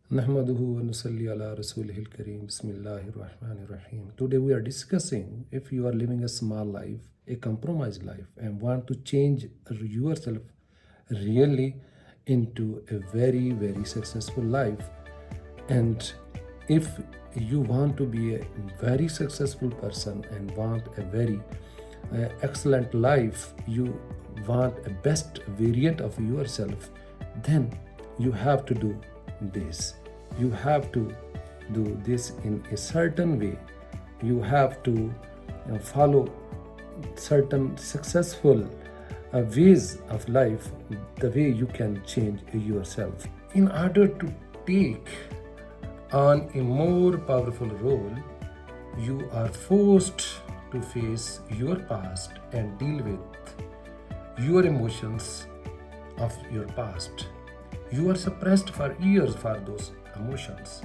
Nahmaduhu wa nusalli ala rasulihil kareem. Bismillahir Rahmanir Rahim. Today we are discussing if you are living a small life, a compromised life, and want to change yourself really into a very, very successful life. And if you want to be a very successful person and want a very excellent life, you want a best variant of yourself, then you have to do this. You have to do this in a certain way. You have to follow certain successful ways of life, the way you can change yourself. In order to take on a more powerful role, you are forced to face your past and deal with your emotions of your past. You are suppressed for years for those emotions.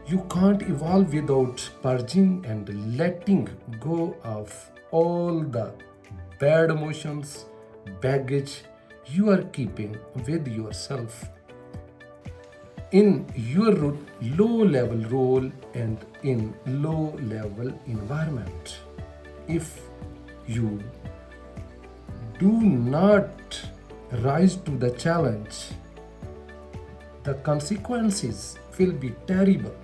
You can't evolve without purging and letting go of all the bad emotions, baggage you are keeping with yourself in your low level role and in low level environment. If you do not rise to the challenge, the consequences will be terrible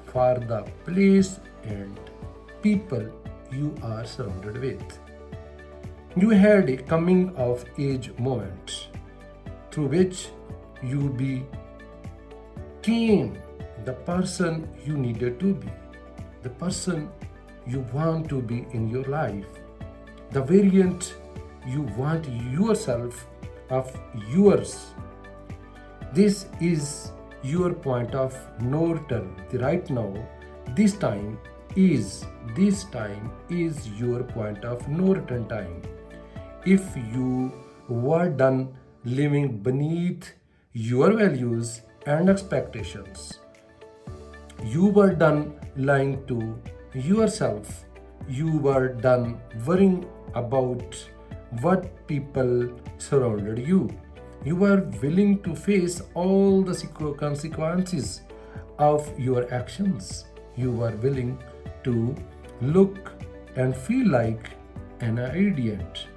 for the place and people you are surrounded with. You had a coming of age moment through which you became the person you needed to be, the person you want to be in your life, the variant you want yourself of yours. This is your point of no return. Right now, this time is your point of no return time. If you were done living beneath your values and expectations, you were done lying to yourself, you were done worrying about what people surrounded you. You were willing to face all the consequences of your actions. You were willing to look and feel like an idiot.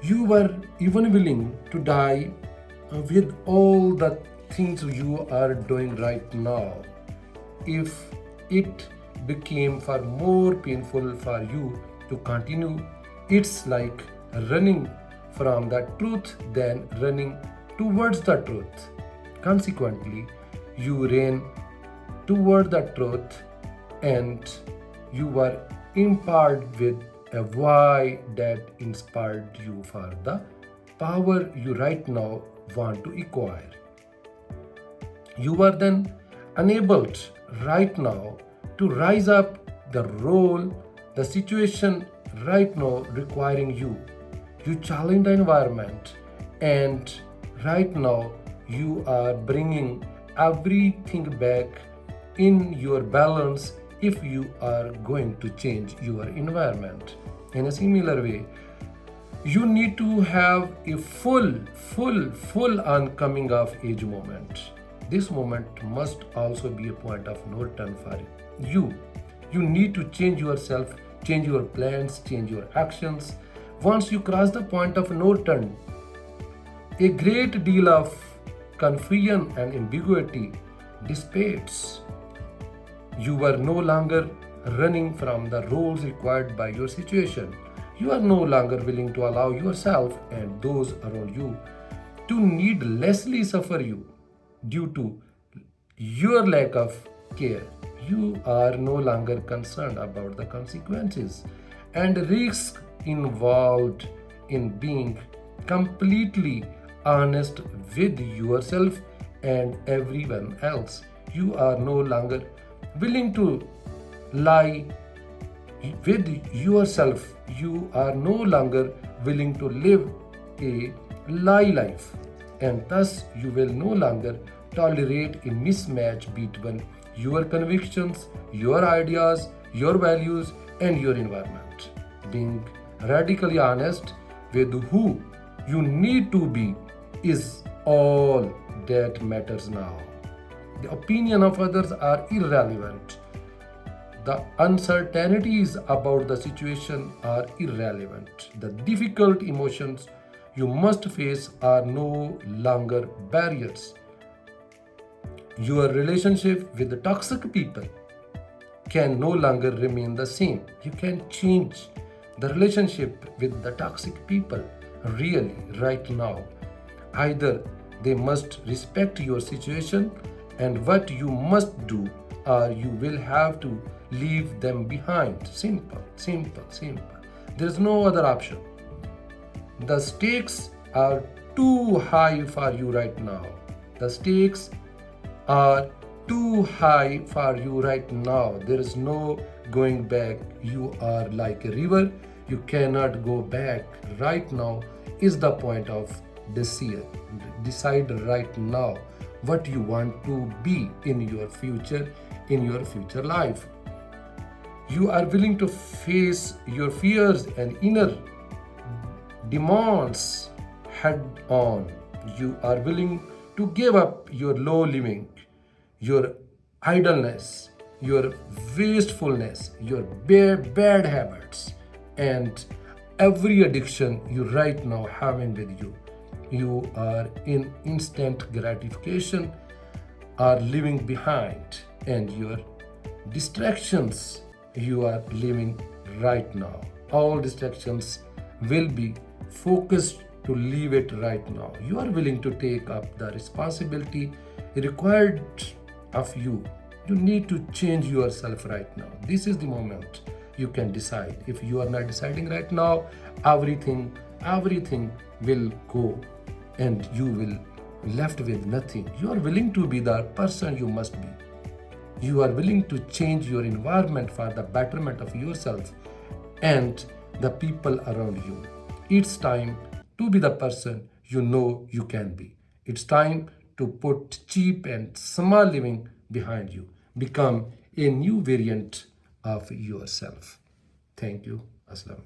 You were even willing to die with all the things you are doing right now. If it became far more painful for you to continue, it's like running from the truth than running towards the truth. Consequently, you ran toward the truth and you were empowered with a why that inspired you for the power you right now want to acquire. You were then enabled right now to rise up the role, the situation right now requiring you. You challenge the environment, and right now you are bringing everything back in your balance if you are going to change your environment. In a similar way, you need to have a full on coming of age moment. This moment must also be a point of no return for you. You need to change yourself, change your plans, change your actions. Once you cross the point of no return, a great deal of confusion and ambiguity dissipates. You are no longer running from the roles required by your situation. You are no longer willing to allow yourself and those around you to needlessly suffer you due to your lack of care. You are no longer concerned about the consequences and risks involved in being completely honest with yourself and everyone else. You are no longer willing to lie with yourself. You are no longer willing to live a lie life, and thus you will no longer tolerate a mismatch between your convictions, your ideas, your values, and your environment. Being radically honest with who you need to be is all that matters now. The opinion of others are irrelevant. The uncertainties about the situation are irrelevant. The difficult emotions you must face are no longer barriers. Your relationship with the toxic people can no longer remain the same. You can change the relationship with the toxic people really right now. Either they must respect your situation and what you must do, or you will have to leave them behind. Simple, simple, simple. There is no other option. The stakes are too high for you right now. The stakes are too high for you right now. There is no going back. You are like a river. You cannot go back. Right now is the point of decision. Decide right now what you want to be in your future life. You are willing to face your fears and inner demands head on. You are willing to give up your low living, your idleness, your wastefulness, your bad habits, and every addiction you right now having with you. You are in instant gratification, are leaving behind, and your distractions you are living right now. All distractions will be focused to leave it right now. You are willing to take up the responsibility required of you. You need to change yourself right now. This is the moment you can decide. If you are not deciding right now, everything will go and you will left with nothing. You are willing to be the person you must be. You are willing to change your environment for the betterment of yourself and the people around you. It's time to be the person you know you can be. It's time to put cheap and small living behind you. Become a new variant of yourself. Thank you. Aslam.